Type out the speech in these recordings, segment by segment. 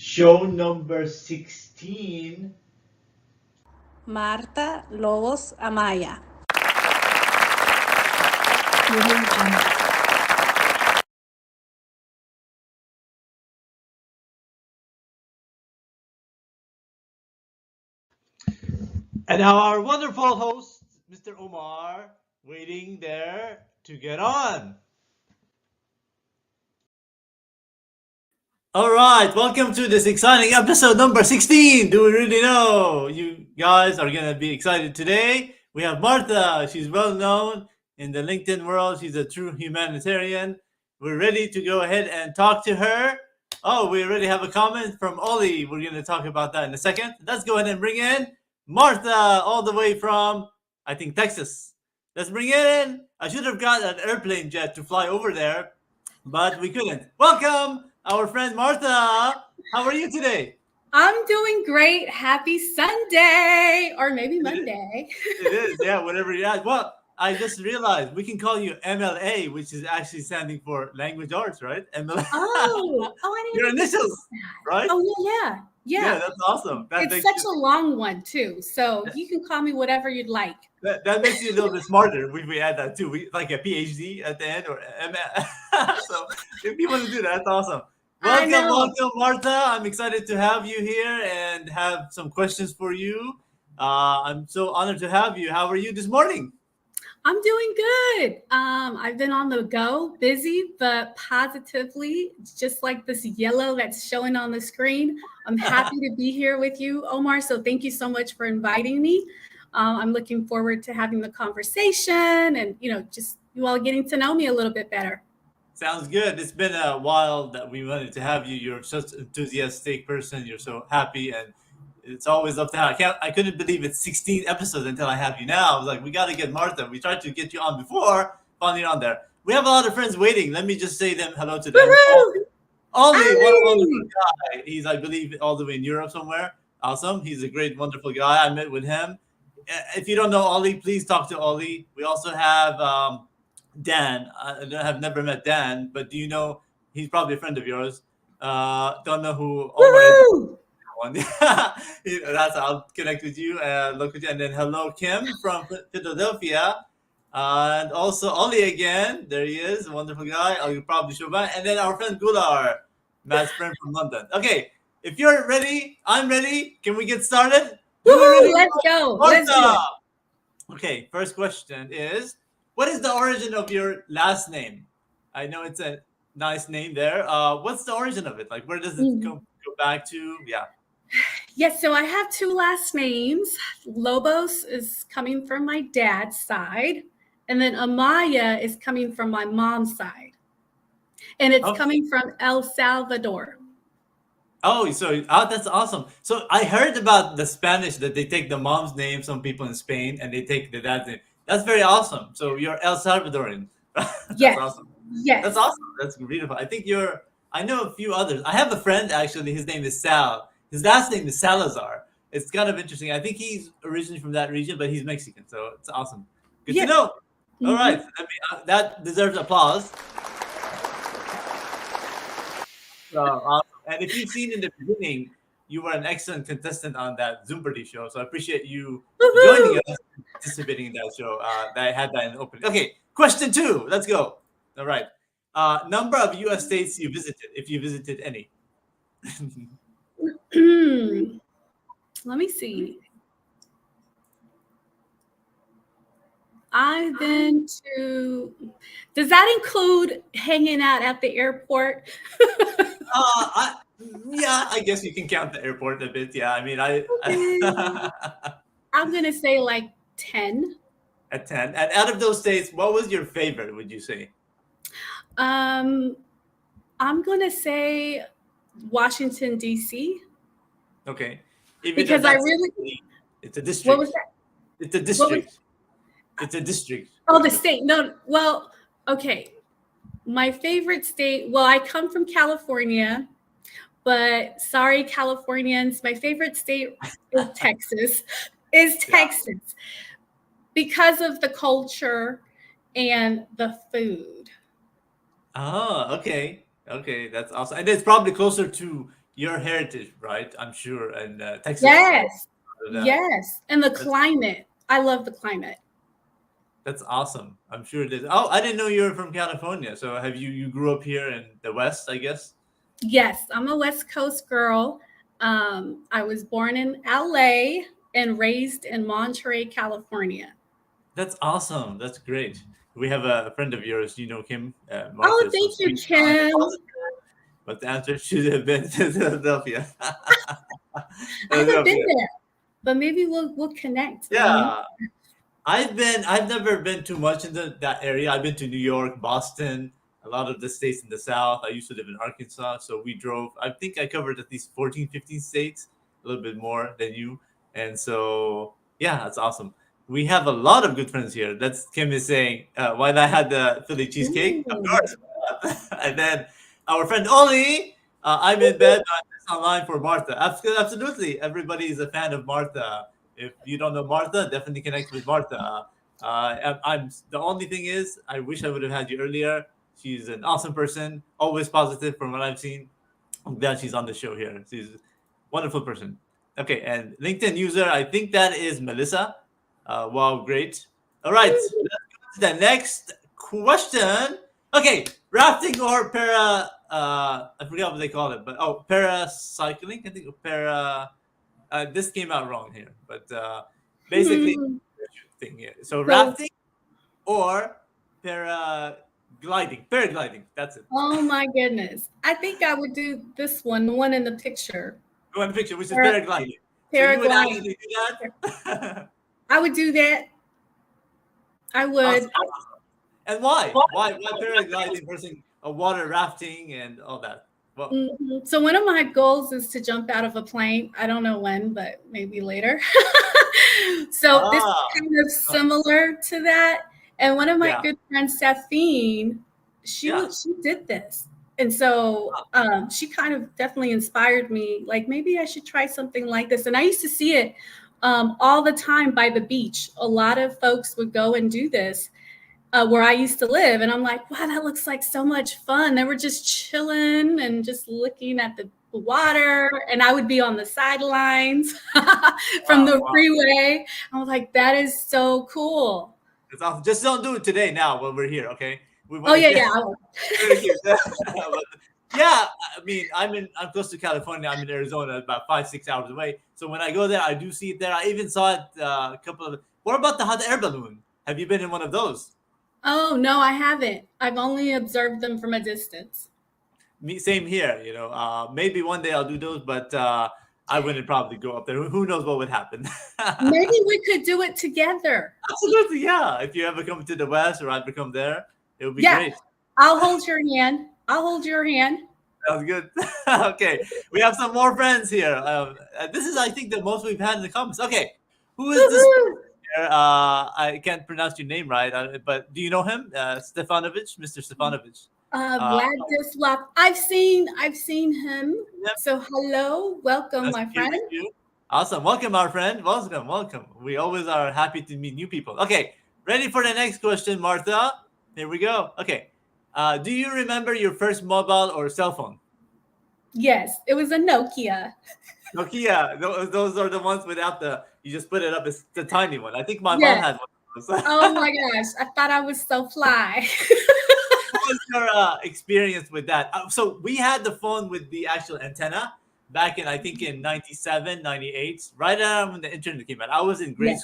Show number 16. Marta Lobos Amaya. And now our wonderful host, Mr. Omar, waiting there to get on. All right, welcome to this exciting episode number 16. Do we really know? You guys are going to be excited today. We have Martha. She's well known in the LinkedIn world. She's a true humanitarian. We're ready to go ahead and talk to her. Oh, we already have a comment from Ollie. We're going to talk about that in a second. Let's go ahead and bring in Martha, all the way from, I think, Texas. Let's bring it in. I should have got an airplane jet to fly over there, but we couldn't. Welcome, our friend Martha. How are you today? I'm doing great. Happy Sunday, or maybe Monday. It is, yeah, whatever you ask. Well, I just realized we can call you MLA, which is actually standing for Language Arts, right? MLA. Oh, I didn't Your even think initials, of that. right? Oh, yeah. That's awesome. That It's makes such you, a long one too, so you can call me whatever you'd like. that makes you a little bit smarter. We add that too. We like a PhD at the end or ML. So if you want to do that, that's awesome. I know. Welcome, Martha. I'm excited to have you here and have some questions for you. I'm so honored to have you. How are you this morning? I'm doing good. I've been on the go, busy, but positively, just like this yellow that's showing on the screen. I'm happy to be here with you, Omar. So thank you so much for inviting me. I'm looking forward to having the conversation and, just you all getting to know me a little bit better. Sounds good. It's been a while that we wanted to have you. You're such an enthusiastic person. You're so happy, and it's always up to have. I couldn't believe it's 16 episodes until I have you now. I was like, we got to get Martha. We tried to get you on before, finally you're on there. We have a lot of friends waiting. Let me just say them hello to them. Woohoo! Ollie, what a wonderful Ollie! guy. He's, I believe, all the way in Europe somewhere. Awesome. He's a great, wonderful guy. I met with him. If you don't know Ollie, please talk to Ollie. We also have Dan. Have never met Dan, but do you know he's probably a friend of yours? Don't know who Omar is. Woohoo! One. That's I'll connect with you. Look with you, and then hello Kim from Philadelphia, and also Ollie again. There he is, a wonderful guy. I'll probably show back, and then our friend Gular, Matt's friend from London. Okay, if you're ready, I'm ready. Can we get started? You are Woohoo! ready, Let's go. Let's do Martha? it. Okay, first question is, what is the origin of your last name? I know it's a nice name there. What's the origin of it? Like, where does it go back to? Yeah. Yes, so I have two last names. Lobos is coming from my dad's side, and then Amaya is coming from my mom's side. And it's Okay. coming from El Salvador. Oh, so that's awesome. So I heard about the Spanish that they take the mom's name, some people in Spain, and they take the dad's name. That's very awesome. So you're El Salvadorian. That's Yes, awesome. That's yes. awesome. That's beautiful. I think you're. I know a few others. I have a friend actually. His name is Sal. His last name is Salazar. It's kind of interesting. I think he's originally from that region, but he's Mexican. So it's awesome. Good to Yeah. know. All right. Mhm. That deserves applause. Awesome. And if you've seen in the beginning, you were an excellent contestant on that Zumberty show. So I appreciate you joining Woohoo! us, participating in that show. That I had that in the opening. Okay, question 2. Let's go. All right. Number of U.S. states you visited, if you visited any. Let me see. I've been to, does that include hanging out at the airport? I, yeah, I guess you can count the airport a bit. Yeah, I mean, Okay. I'm going to say like 10. at 10. And out of those states, what was your favorite? Would you say? I'm going to say Washington, D.C. Okay, even though because I that's really, it's a what was district. that? It's a What was, district. It's a district. oh, the state. No, well, okay. My favorite state, well, I come from California, but sorry, Californians, my favorite state is Texas, is Yeah. Texas because of the culture and the food. Oh, okay. Okay, that's awesome. And it's probably closer to your heritage, right? I'm sure, and Texas. Yes. That. Yes. And the That's climate. I love the climate. that's awesome. I'm sure it is. Oh, I didn't know you were from California. So have you grew up here in the West, I guess? Yes, I'm a West Coast girl. I was born in LA and raised in Monterey, California. That's awesome. That's great. We have a friend of yours, you know Kim, Oh, Martha. So thank you, sweet. Kim. But the answer should have been Philadelphia. I haven't been Philadelphia. there, but maybe we'll connect when I'm Yeah, I've never been too much in that area. I've been to New York, Boston, a lot of the states in the South. I used to live in Arkansas, so we drove. I think I covered at least 14, 15 states, a little bit more than you. And so, yeah, that's awesome. We have a lot of good friends here. That's Kim is saying. Why not had the Philly cheesecake? Of Ooh. course. And then our friend Ollie. I'm in bed. I'm just online for Martha. Absolutely, everybody is a fan of Martha. If you don't know Martha, definitely connect with Martha. I'm the only thing is, I wish I would have had you earlier. She's an awesome person, always positive from what I've seen. I'm glad she's on the show here. She's a wonderful person. Okay, and LinkedIn user, I think that is Melissa. Wow, great. All right, let's go to the next question. Okay, rafting or para, I forgot what they call it, but paracycling, I think para, this came out wrong here, but basically, Hmm. thing here. So So, rafting or paragliding. That's it. oh my goodness, I think I would do this one, the one in the picture. Go on the picture, which is Para- paragliding. So you would Paragliding. actually do that. I would do that. I Awesome. would. And why? Why paragliding versus a water rafting and all that? Well, So one of my goals is to jump out of a plane. I don't know when, but maybe later. So this is ah, kind of similar to that. And one of my yeah, good friends, Safine, yeah. she did this. And so she kind of definitely inspired me. Like maybe I should try something like this. And I used to see it all the time by the beach. A lot of folks would go and do this where I used to live. And I'm like, wow, that looks like so much fun. They were just chilling and just looking at the water. And I would be on the sidelines from Wow, the wow. freeway. I was like, that is so cool. It's awesome. Just don't do it today now while we're here, okay? We Oh, want yeah, if you yeah. very cute. But, yeah, I mean, I'm close to California. I'm in Arizona, about 5, 6 hours away. So when I go there, I do see it there. I even saw it a couple of. What about the hot air balloon? Have you been in one of those? Oh, no, I haven't. I've only observed them from a distance. Me, same here. Maybe one day I'll do those, but I wouldn't probably go up there. Who knows what would happen? Maybe we could do it together. Absolutely, yeah. If you ever come to the West or I ever come there, it would be Yeah, great. I'll hold your hand. I'll hold your hand. Sounds good. Okay, we have some more friends here. This is, I think, the most we've had in the comments. Okay, who is this Woohoo! here? I can't pronounce your name right, but do you know him? Stefanovic, Mr. Stefanovic. Uh, Vladislav. I've seen him. yeah, So hello, welcome, nice my to meet friend. you. Awesome. Welcome, our friend. Welcome, welcome. We always are happy to meet new people. Okay, ready for the next question, Martha? Here we go. Okay. Do you remember your first mobile or cell phone? Yes, it was a Nokia. Nokia. Those are the ones without the. You just put it up. It's the tiny one. I think my mom Yes. had one of those. Oh my gosh, I thought I was so fly. What was your experience with that? So we had the phone with the actual antenna back in, I think, in 97, 98, right around when the internet came out. I was in Yeah.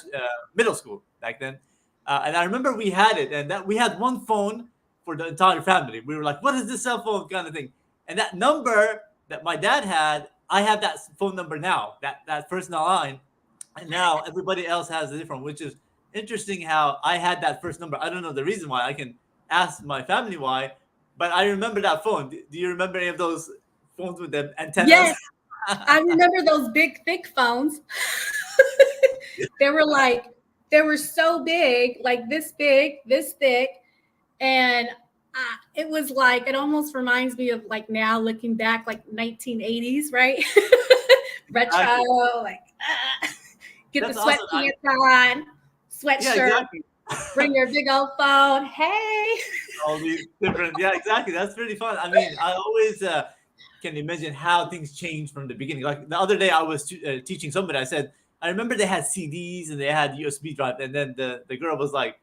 middle school back then. And I remember we had it, and that we had one phone for the entire family. We were like, what is this cell phone kind of thing? And that number that my dad had, I have that phone number now, that first line. And now everybody else has a different, which is interesting how I had that first number. I don't know the reason why. I can ask my family why, but I remember that phone. Do you remember any of those phones with the antennas? Yes, I remember those big, thick phones. They were like, they were so big, like this big, this thick. And it was like, it almost reminds me of like now looking back, like 1980s, right? Retro, Exactly. like, get the That's awesome. sweatpants on, Yeah, sweatshirt, exactly. bring your big old phone. Hey. All these different. Yeah, exactly. That's pretty fun. I mean, I always can imagine how things changed from the beginning. Like the other day, I was teaching somebody. I said, I remember they had CDs and they had USB drive, and then the girl was like,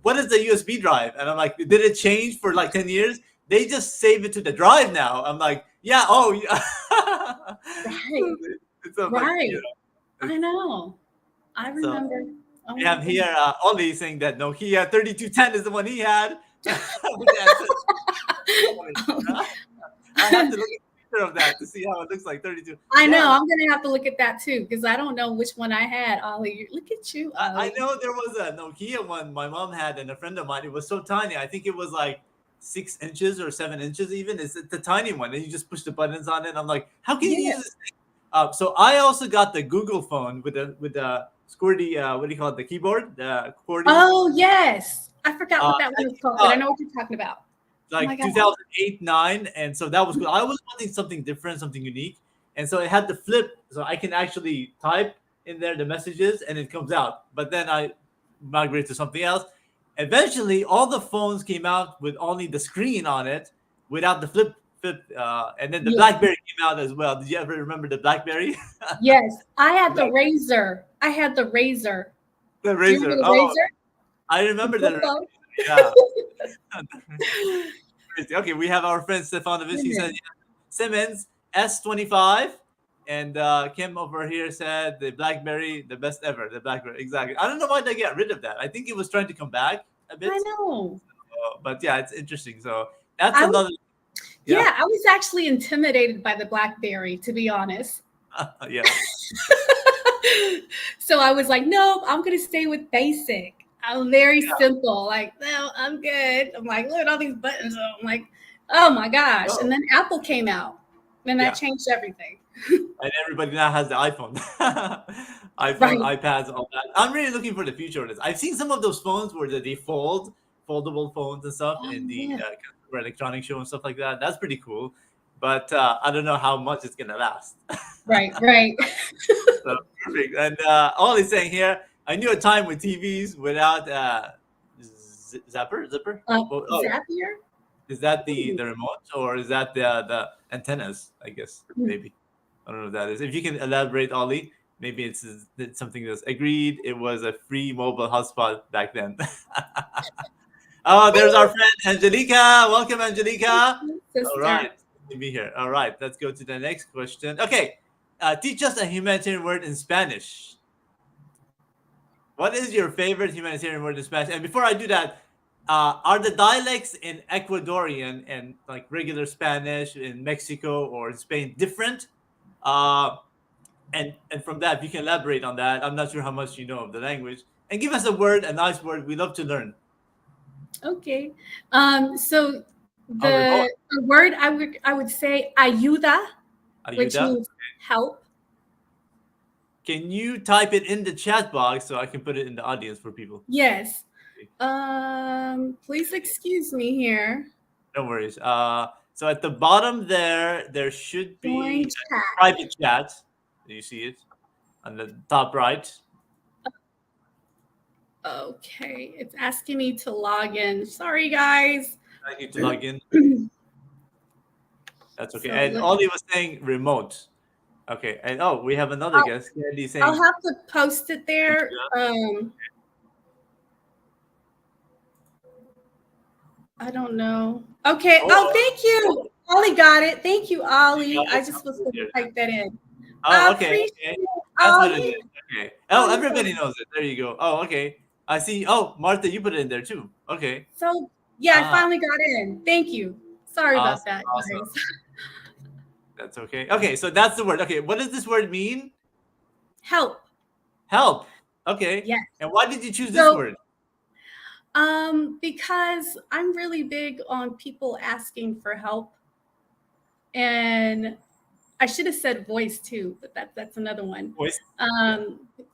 "What is the USB drive?" And I'm like, "Did it change for like 10 years? They just save it to the drive now." I'm like, "Yeah, oh yeah." Right. So like, Right. I know. I so remember. Oh we my have goodness. here Ollie saying that Nokia 3210 is the one he had. With the answer. I have to look at a picture of that to see how it looks like 32. I know. Yeah, I'm gonna have to look at that too because I don't know which one I had. Ollie, look at you, I Ollie. know there was a Nokia one my mom had and a friend of mine. It was so tiny. I think it was like 6 inches or 7 inches even. It's the tiny one. And you just push the buttons on it. I'm like, how can you Yeah. use this thing? So I also got the Google phone with the squirty, what do you call it? The keyboard, the QWERTY. Oh yes. I forgot what that That one is came called, but I out know what you're talking about. Oh my like god. 2008, 9, and so that was cool. I was wanting something different, something unique, and so it had the flip, so I can actually type in there the messages, and it comes out. But then I migrated to something else. Eventually, all the phones came out with only the screen on it, without the flip, and then the Yeah. BlackBerry came out as well. Did you ever remember the BlackBerry? Yes. I had the Black- Razor. I had the Razor. the Do you remember Razor. the Oh, Razor? I The remember flip the phone? yeah. Okay, we have our friend Stefanovic. He said Goodness. yeah. Simmons S25, and Kim over here said the BlackBerry, the best ever. The BlackBerry, exactly. I don't know why they got rid of that. I think it was trying to come back a I bit, know. but yeah, it's interesting. So that's I was, another. Yeah, yeah, I was actually intimidated by the BlackBerry, to be honest. yeah, So I was like, nope, I'm gonna stay with basic. I'm very simple. Like, no, I'm good. I'm like, look at all these buttons. I'm like, oh my gosh. oh, And then Apple came out, and that yeah. changed everything. And everybody now has the iPhone, iPhone, Right. iPads, all that. I'm really looking for the future of this. I've seen some of those phones where they foldable phones and stuff Oh in the yeah. Consumer Electronics Show and stuff like that. That's pretty cool, but I don't know how much it's gonna last. Right. Right. So, perfect. And all he's saying here, I knew a time with TVs without zipper. Oh, Zapier. is that Ooh. the remote or is that the antennas? I guess maybe. I don't know what that is. If you can elaborate, Ollie, maybe it's something that's agreed. It was a free mobile hotspot back then. Oh, there's our friend Angelica. Welcome, Angelica. All Sister. right, to be here. All right, let's go to the next question. Okay, teach us a humanitarian word in Spanish. What is your favorite humanitarian word in Spanish? And before I do that, are the dialects in Ecuadorian and like regular Spanish in Mexico or in Spain different? Uh, and from that, if you can elaborate on that, I'm not sure how much you know of the language, and give us a word, a nice word. We love to learn. Okay. So Oh, remote. the word I would say ayuda, which Ayuda. means help. Can you type it in the chat box so I can put it in the audience for people? Yes. Please excuse me here. No worries. So at the bottom there should Join be a chat. private chat. Do you see it on the top right? Okay, it's asking me to log in. Sorry, guys. I need to log in. That's okay. So And Ollie was saying remote. Okay. And oh, we have another guest. Candy saying I'll have to post it there. I don't know. Okay. Oh, thank you. Ollie got it. Thank you, Ollie. I just was going to type that in. Oh, okay. Appreciate That's what it Ollie. is. Okay. Oh, everybody knows it. There you go. Oh, okay. I see. Oh, Martha, you put it in there too. Okay. So yeah, I finally got in. Thank you. Sorry about that, Awesome. guys. That's okay. Okay, so that's the word. Okay, what does this word mean? Help. Help. Okay. Yes. And why did you choose this word? Because I'm really big on people asking for help. And I should have said voice too, but that's another one. Voice.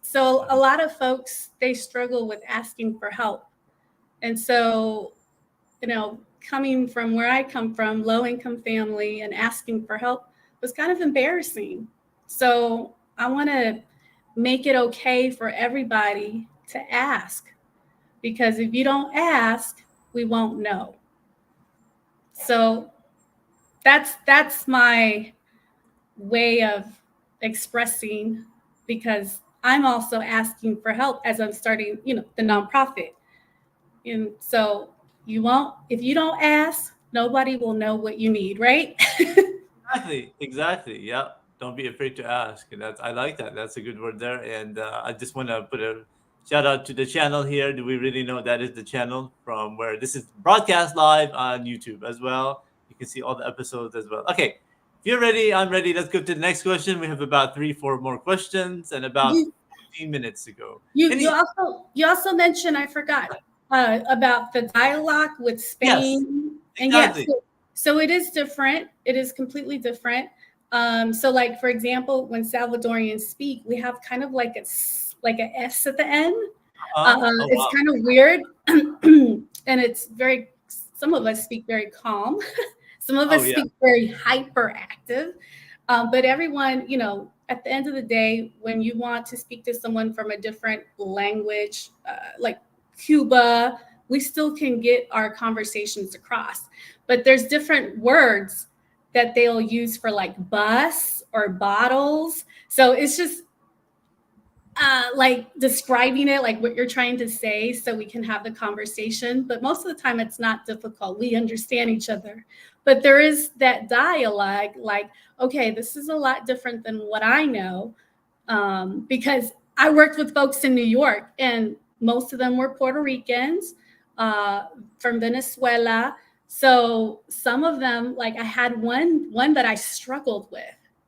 So a lot of folks, they struggle with asking for help. And so, coming from where I come from, low income family, and asking for help was kind of embarrassing. So I want to make it okay for everybody to ask, because if you don't ask, we won't know. So that's my way of expressing, because I'm also asking for help as I'm starting, the nonprofit. And so you won't, if you don't ask, nobody will know what you need, right? Exactly. Yeah. Don't be afraid to ask. And that's I like that. That's a good word there. And I just want to put a shout out to the channel here. Do we really know that is the channel from where this is broadcast live on YouTube as well? You can see all the episodes as well. Okay. If you're ready, I'm ready. Let's go to the next question. We have about 3, 4 more questions and about you 15 minutes to go. you you Any? also you also mentioned, I forgot, about the dialogue with Yes. Spain. And yes, Exactly. so it is different. It is completely different. So like for example, when Salvadorians speak, we have kind of like like a S at the end. Oh It's wow. kind of weird. And it's very, some of us speak very calm. Some of Oh us yeah. speak very hyperactive. But everyone, at the end of the day, when you want to speak to someone from a different language, like Cuba, we still can get our conversations across. But there's different words that they'll use for like bus or bottles. So it's just like describing it, like what you're trying to say, so we can have the conversation. But most of the time, it's not difficult. We understand each other. But there is that dialogue, like, okay, this is a lot different than what I know, because I worked with folks in New York, and most of them were Puerto Ricans, from Venezuela. So some of them, like I had one that I struggled with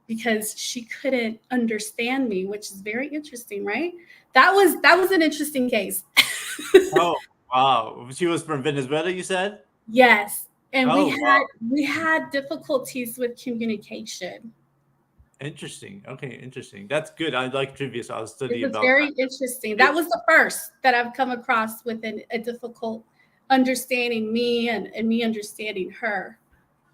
because she couldn't understand me, which is very interesting, right? That was an interesting case. Oh wow. She was from Venezuela, you said? Yes, and we Oh wow. had we had difficulties with communication. Interesting. Okay, interesting. That's good. I like trivia, so I'll It study was about very that. interesting. That It, was the first that I've come across with a difficult understanding me, and me understanding her.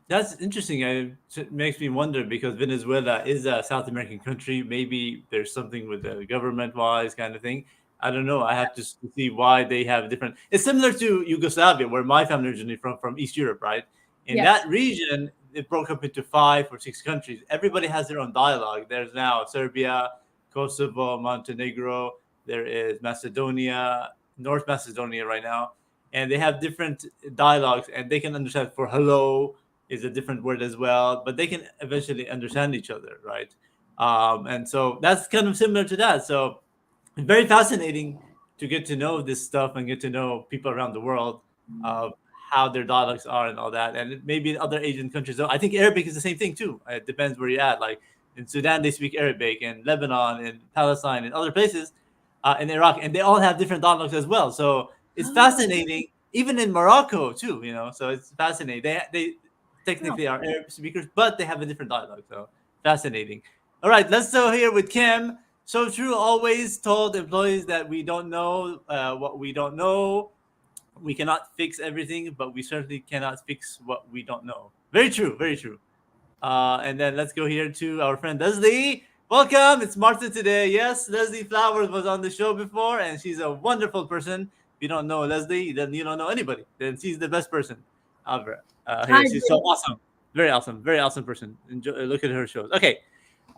that's interesting. It makes me wonder because Venezuela is a South American country. Maybe there's something with the government-wise kind of thing. I don't know. I have to see why they have different. It's similar to Yugoslavia, where my family originally from East Europe, right? In Yes. that region, it broke up into 5 or 6 countries. Everybody has their own dialogue. There's now Serbia, Kosovo, Montenegro. There is Macedonia, North Macedonia right now, and they have different dialogues, and they can understand for hello is a different word as well, but they can eventually understand each other, right? And so that's kind of similar to that. So it's very fascinating to get to know this stuff and get to know people around the world, uh, how their dialects are and all that. And maybe in other Asian countries, though, I think Arabic is the same thing too. It depends where you're at. Like in Sudan, they speak Arabic, and Lebanon, and Palestine, and other places, in Iraq, and they all have different dialects as well. So it's Oh, fascinating. Even in Morocco too, so it's fascinating. They wow. technically are Arab speakers, but they have a different dialogue. So fascinating. All right, let's go here with Kim. So True always told employees that we don't know what we don't know. We cannot fix everything, but we certainly cannot fix what we don't know. Very true, very true. And then let's go here to our friend Leslie. Welcome, it's Martha today. Yes, Leslie Flowers was on the show before, and she's a wonderful person. If you don't know Leslie, then you don't know anybody. Then she's the best person ever I here. She's so agree. awesome. Very awesome person. Enjoy, look at her shows. Okay,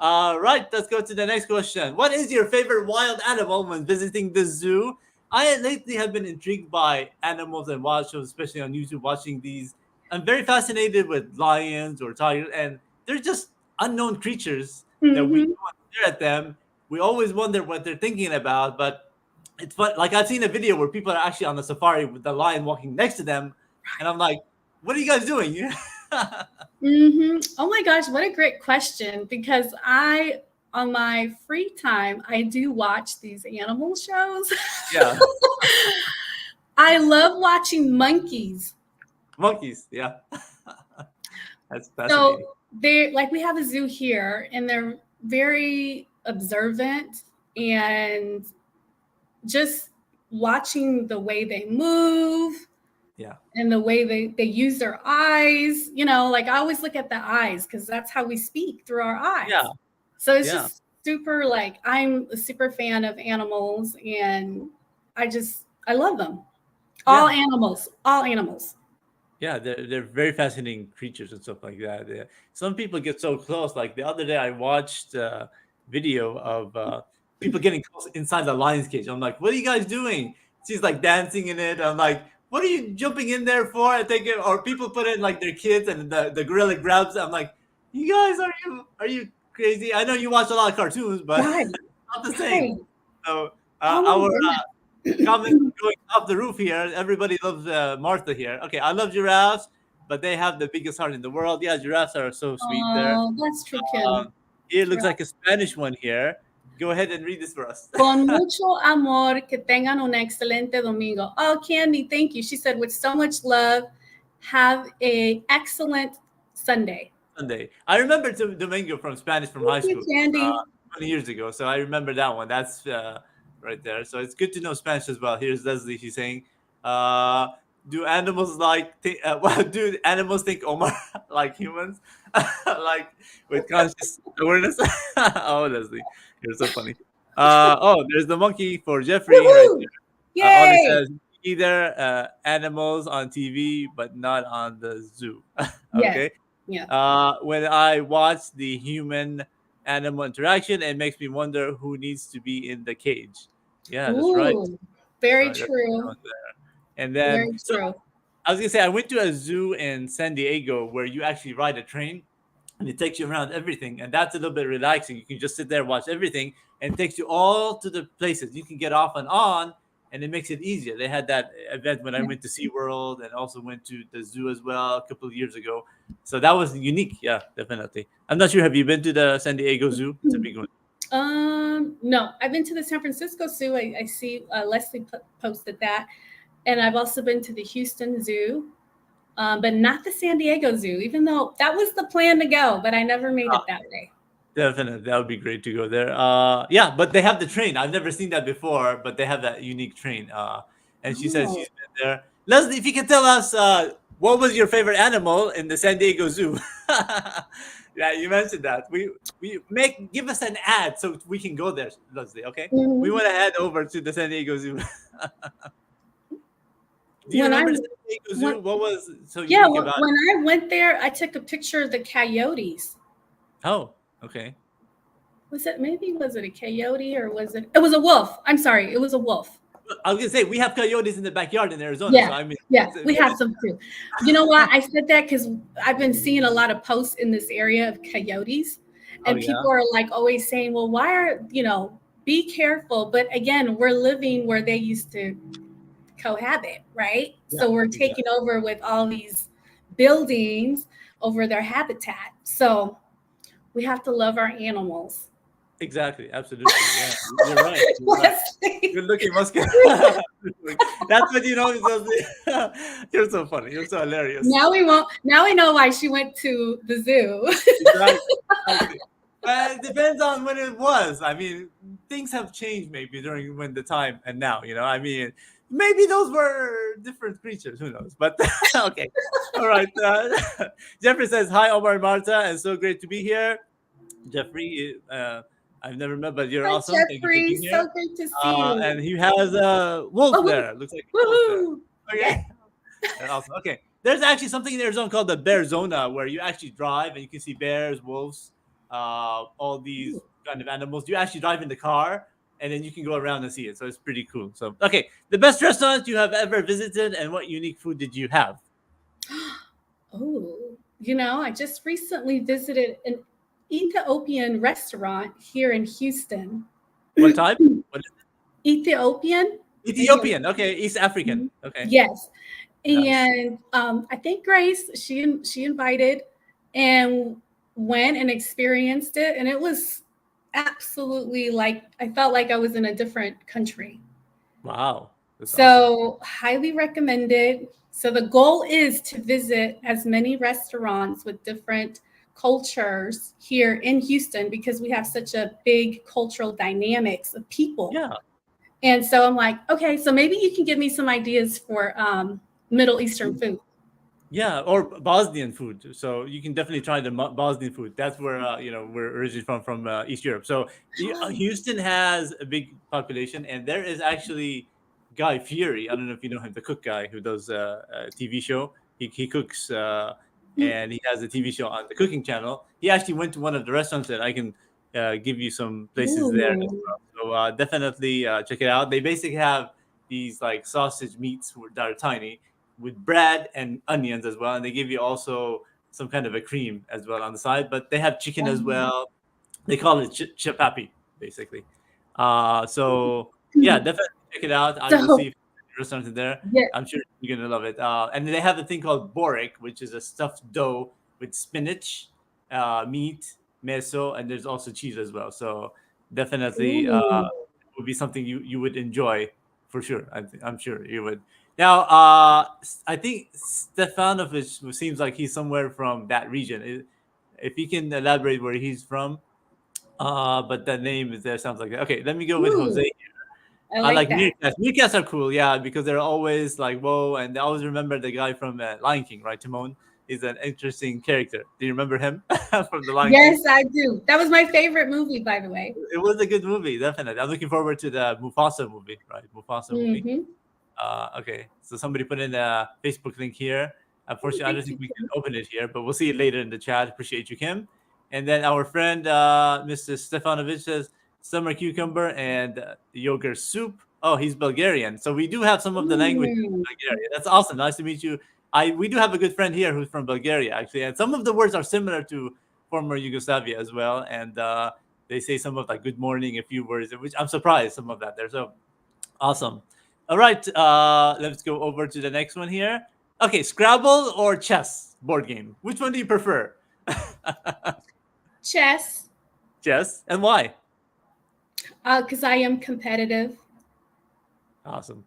right, let's go to the next question. What is your favorite wild animal when visiting the zoo? I lately have been intrigued by animals and wild shows, especially on YouTube, watching these. I'm very fascinated with lions or tigers, and they're just unknown creatures that we Hmm. go and stare at them. We always wonder what they're thinking about, but it's fun. Like I've seen a video where people are actually on the safari with the lion walking next to them, and I'm like, "What are you guys doing?" Oh my gosh, what a great question! Because on my free time, I do watch these animal shows. Yeah, I love watching monkeys. monkeys. Yeah, that's So fascinating. they're like, we have a zoo here, and they're very observant, and just watching the way they move Yeah. and the way they use their eyes, like I always look at the eyes because that's how we speak, through our Yeah, eyes. So it's yeah, just super, like, I'm a super fan of animals, and I love them. All yeah. animals, all animals. Yeah, they're very fascinating creatures and stuff like that. Some people get so close. Like the other day, I watched a video of people getting close inside the lion's cage. I'm like, "What are you guys doing?" She's like dancing in it. I'm like, "What are you jumping in there for?" I think, or people put in like their kids, and the gorilla grabs. I'm like, "You guys, are you crazy?" I know you watch a lot of cartoons, but Right, not the same. right. So Oh my our comments goodness. going up the roof here. Everybody loves Martha here. Okay, I love giraffes, but they have the biggest heart in the world. Yeah, giraffes are so sweet there. Oh, that's true, Ken. Here looks Right. like a Spanish one here. Go ahead and read this for us. Con mucho amor, que tengan un excelente domingo. Oh, Candy, thank you. She said, with so much love, have a excellent Sunday. Sunday. I remember Domingo from Spanish from high Thank you, school Candy. 20 years ago. So I remember that one. That's right there. So it's good to know Spanish as well. Here's Leslie. She's saying, uh, "Do animals well, do animals think Omar like humans, like with conscious awareness?" Oh, Leslie, you're so funny. Oh, there's the monkey for Jeffrey right Woohoo! there. Ollie Yay! says either animals on TV, but not on the zoo. Yes. Okay. Yeah. When I watch the human animal interaction, it makes me wonder who needs to be in the cage. Yeah, that's right. Ooh, very Right. That's true. on there. And then, Very so true. I was gonna say, I went to a zoo in San Diego where you actually ride a train and it takes you around everything, and that's a little bit relaxing. You can just sit there, watch everything, and it takes you all to the places you can get off and on, and it makes it easier. They had that event when I Yeah. went to SeaWorld and also went to the zoo as well a couple of years ago. So that was unique. Yeah, definitely. I'm not sure. Have you been to the San Diego Zoo? It's a big one. No, I've been to the San Francisco Zoo. I see Leslie posted that, and I've also been to the Houston Zoo, but not the San Diego Zoo. Even though that was the plan to go, but I never made it that way. Definitely, that would be great to go there. Yeah, but they have the train. I've never seen that before, but they have that unique train. And she says Oh, she's been there. Leslie, if you can tell us, what was your favorite animal in the San Diego Zoo? Yeah, you mentioned that. Give us an ad so we can go there, Leslie. Okay, we mhm. want to head over to the San Diego Zoo. Do you When I remember the San Diego when, Zoo? What was so yeah, unique about when I went there, I took a picture of the coyotes. it? Oh, okay. Was it a coyote or was it? It was a wolf. I'm sorry, it was a wolf. I was gonna say we have coyotes in the backyard in Arizona, so Yeah, I mean, yeah, we what have is some too. You know why I said that? Because I've been seeing a lot of posts in this area of coyotes, Oh and yeah, people are like always saying, "Well, why are be careful?" But again, we're living where they used to cohabit, right? yeah, So we're exactly, taking over with all these buildings over their habitat. So we have to love our animals. exactly, absolutely. Yeah, you're right. You're right. Leslie. Good looking muscular. That's what you know. You're so funny. You're so hilarious. Now we won't. Now we know why she went to the zoo. Exactly. Exactly. It depends on when it was. I mean, things have changed maybe during when the time and now. I mean, maybe those were different creatures. Who knows? But okay. All right. Jeffrey says hi, Omar and Marta, and so great to be here. Jeffrey, I've never met, but you're Hi, awesome. Thank you for Jeffrey. being here. So great to see you. And he has a wolf Oh, there. Looks like a wolf there. woohoo! Yeah. Okay. Awesome. Okay. There's actually something in Arizona called the Bear Zona where you actually drive and you can see bears, wolves, all these kind of animals. You actually drive in the car and then you can go around and see it. So it's pretty cool. So, okay. The best restaurant you have ever visited and what unique food did you have? Oh, I just recently visited an Ethiopian restaurant here in Houston. What type? What is Ethiopian? it? Maybe Ethiopian. Okay. East African. Okay. yes. Nice. And I think Grace, she invited and went and experienced it. And it was absolutely like, I felt like I was in a different country. Wow. That's awesome. So, highly recommended. So, the goal is to visit as many restaurants with different cultures here in Houston because we have such a big cultural dynamics of people. Yeah. And so I'm like, okay, so maybe you can give me some ideas for Middle Eastern food. Yeah, or Bosnian food. So you can definitely try the Bosnian food. That's where we're originally from East Europe. So Houston has a big population, and there is actually Guy Fieri. I don't know if you know him, the cook guy who does a TV show. he cooks, and he has a TV show on the cooking channel. He actually went to one of the restaurants that I can give you some places there as Ooh. well. So definitely check it out. They basically have these like sausage meats that are tiny with bread and onions as well, and they give you also some kind of a cream as well on the side. But they have chicken as well. They call it chapapi basically. So yeah, definitely check it out. I will So see if there's something there. yeah. I'm sure you're gonna love it. And they have a thing called borek, which is a stuffed dough with spinach, meat, miso, and there's also cheese as well. So definitely Ooh. would be something you would enjoy for sure. I'm sure you would. Now, I think Stefanovic seems like he's somewhere from that region. If you can elaborate where he's from, but the name is there sounds like that. Okay, let me go with Ooh. Jose. I I like like that. meerkats. Meerkats are cool, yeah, because they're always like whoa, and I always remember the guy from Lion King, right? Timon is an interesting character. Do you remember him from the Lion King? Yes, I do. That was my favorite movie, by the way. It was a good movie, definitely. I'm looking forward to the Mufasa movie, right? Mufasa movie. Mm-hmm. Okay, so somebody put in a Facebook link here. Oh, Unfortunately, I don't thank think you, we can Kim. open it here, but we'll see it later in the chat. Appreciate you, Kim. And then our friend Mr. Stefanovic says summer cucumber and yogurt soup. Oh, he's Bulgarian, so we do have some of the language in Mm. Bulgaria. That's awesome. Nice to meet you. We do have a good friend here who's from Bulgaria actually, and some of the words are similar to former Yugoslavia as well. And they say some of like good morning, a few words, which I'm surprised some of that there. So awesome. All right, let's go over to the next one here. Okay, Scrabble or chess board game? Which one do you prefer? Chess, Chess, and why? because I am competitive. Awesome.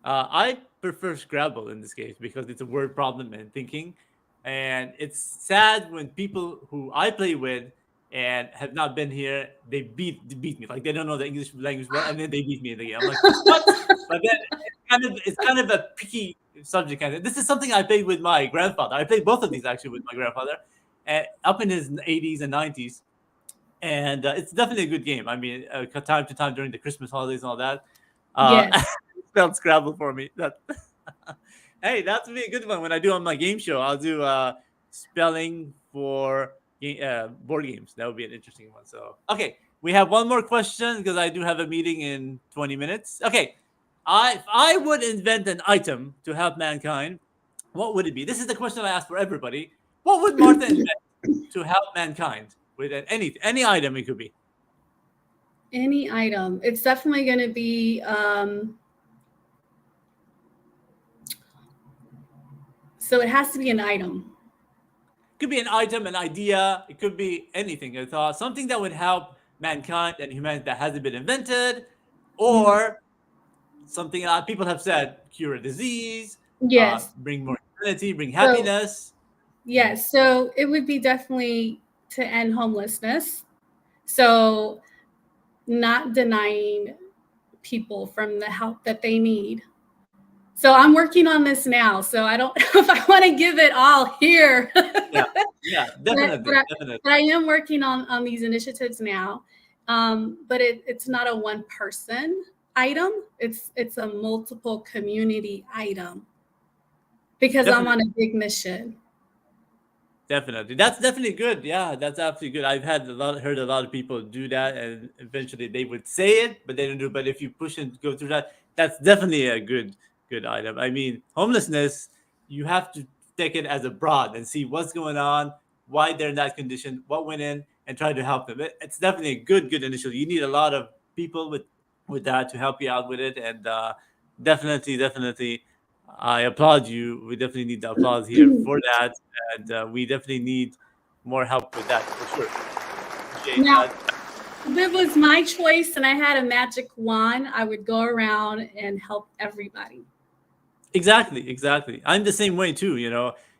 I prefer Scrabble in this case because it's a word problem and thinking. And it's sad when people who I play with and have not been here, they beat me. Like they don't know the English language well, and then they beat me in the game. I'm like, what? But then it's kind of a picky subject. Kind of. This is something I played with my grandfather. I played both of these actually with my grandfather, up in his 80s and 90s, and it's definitely a good game. I mean, time to time during the Christmas holidays and all that. Yes. Spelled Scrabble for me. That hey, that would be a good one when I do on my game show. I'll do spelling for board games. That would be an interesting one. So okay, we have one more question because I do have a meeting in 20 minutes. Okay, if I would invent an item to help mankind, what would it be? This is the question I ask for everybody. What would Martha invent to help mankind with any item it could be? Any item. It's definitely going to be. So it has to be an item. Could be an item, an idea. It could be anything. A thought, something that would help mankind and humanity that hasn't been invented, or something people have said cure a disease, Yes. bring more humanity, bring So happiness. yes. So it would be definitely to end homelessness. So not denying people from the help that they need. So I'm working on this now. So I don't know if I want to give it all here. Yeah, definitely, definitely. But I am working on these initiatives now. But it's not a one person item. It's a multiple community item because I'm on a big mission. Definitely, that's definitely good. Yeah, that's absolutely good. I've heard a lot of people do that, and eventually they would say it, but they don't do it. But if you push and go through that, that's definitely a good item. I mean, homelessness, you have to take it as a broad and see what's going on, why they're in that condition, what went in, and try to help them. It's definitely a good initiative. You need a lot of people with that to help you out with it, and definitely, I applaud you. We definitely need the applause here for that, and we definitely need more help with that for sure. Appreciate Now, that. if it was my choice and I had a magic wand, I would go around and help everybody. Exactly. I'm the same way too.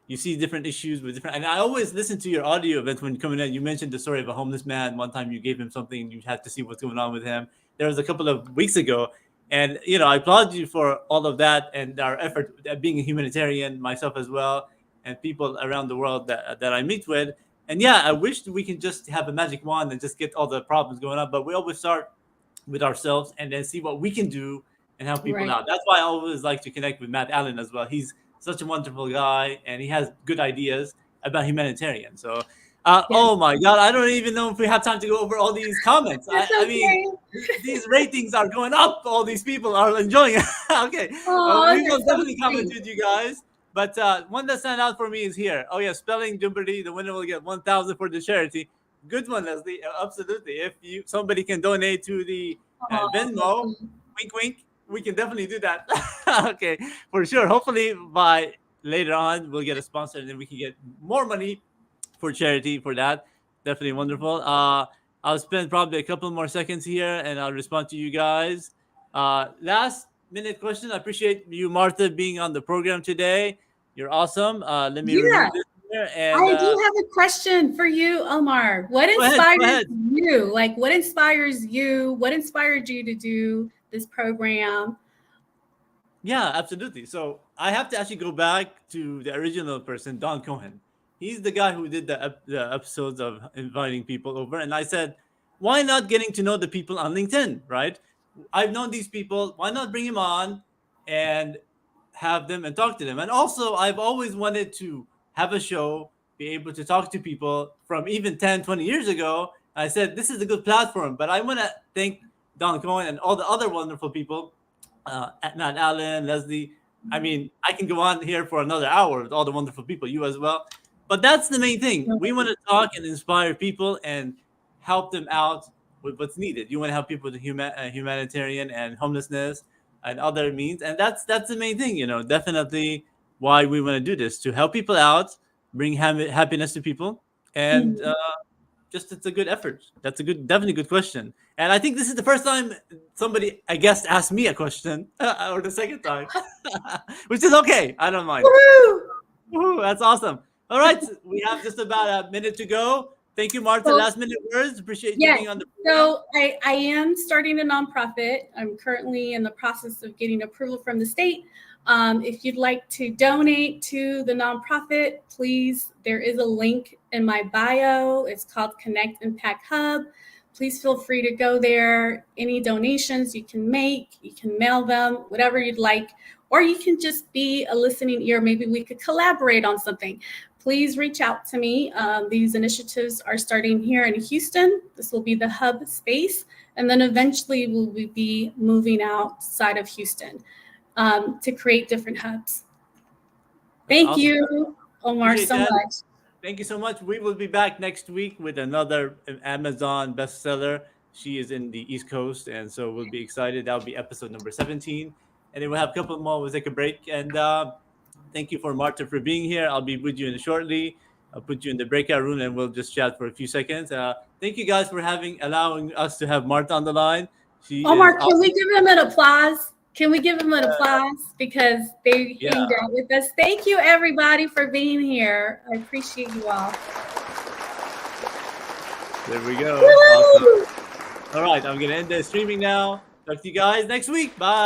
You see different issues with different, and I always listen to your audio events when coming in. You mentioned the story of a homeless man. One time you gave him something, and you had to see what's going on with him. There was a couple of weeks ago, and I applaud you for all of that and our effort at being a humanitarian, myself as well, and people around the world that I meet with. And yeah, I wish we can just have a magic wand and just get all the problems going on, but we always start with ourselves and then see what we can do and help people Right. out. That's why I always like to connect with Matt Allen as well. He's such a wonderful guy, and he has good ideas about humanitarian. So, Yes. oh my God, I don't even know if we have time to go over all these comments. That's I mean, these ratings are going up. All these people are enjoying it. Okay, Oh, we will you're so definitely comment sweet. with you guys. But one that stand out for me is here. Oh yeah, spelling Jumperly. The winner will get 1,000 for the charity. Good one, Leslie. Absolutely. If somebody can donate to the Venmo, wink, wink, we can definitely do that. Okay, for sure. Hopefully by later on we'll get a sponsor and then we can get more money for charity for that. Definitely wonderful. I'll spend probably a couple more seconds here and I'll respond to you guys. Last minute question. I appreciate you, Martha, being on the program today. You're awesome. Let me Yeah. remove this here. And I do have a question for you, Omar. What go inspires ahead. you? Like, what inspires you? What inspired you to do this program? Yeah, absolutely. So I have to actually go back to the original person, Don Cohen. He's the guy who did the episodes of inviting people over. And I said, why not getting to know the people on LinkedIn, right? I've known these people. Why not bring him on and have them and talk to them? And also, I've always wanted to have a show, be able to talk to people from even 10, 20 years ago. I said, this is a good platform. But I want to thank Don Cohen and all the other wonderful people, Matt Allen, Leslie. I mean, I can go on here for another hour with all the wonderful people, you as well. But that's the main thing. We want to talk and inspire people and help them out with what's needed. You want to help people with humanitarian and homelessness and other means, and that's the main thing. Definitely why we want to do this, to help people out, bring happiness to people, and just it's a good effort. That's a definitely good question. And I think this is the first time somebody, I guess, asked me a question, or the second time, which is okay. I don't mind. Woohoo! Woohoo, that's awesome. All right, we have just about a minute to go. Thank you, Martha. Last minute words. Appreciate you being on the program. So I am starting a nonprofit. I'm currently in the process of getting approval from the state. If you'd like to donate to the nonprofit, please, there is a link in my bio. It's called Connect Impact Hub. Please feel free to go there. Any donations you can make, you can mail them, whatever you'd like, or you can just be a listening ear. Maybe we could collaborate on something. Please reach out to me. These initiatives are starting here in Houston. This will be the hub space. And then eventually we'll be moving outside of Houston to create different hubs. Thank you, Omar, so much. Thank you so much. We will be back next week with another Amazon bestseller. She is in the East Coast, and so we'll be excited. That'll be episode number 17. And then we'll have a couple more. We'll take a break. And thank you for Martha for being here. I'll be with you shortly. I'll put you in the breakout room and we'll just chat for a few seconds. Thank you guys for allowing us to have Martha on the line. Omar, can we give him an applause? Can we give him an applause? Because they hanged out with us. Thank you, everybody, for being here. I appreciate you all. There we go. Awesome. All right, I'm going to end the streaming now. Talk to you guys next week. Bye.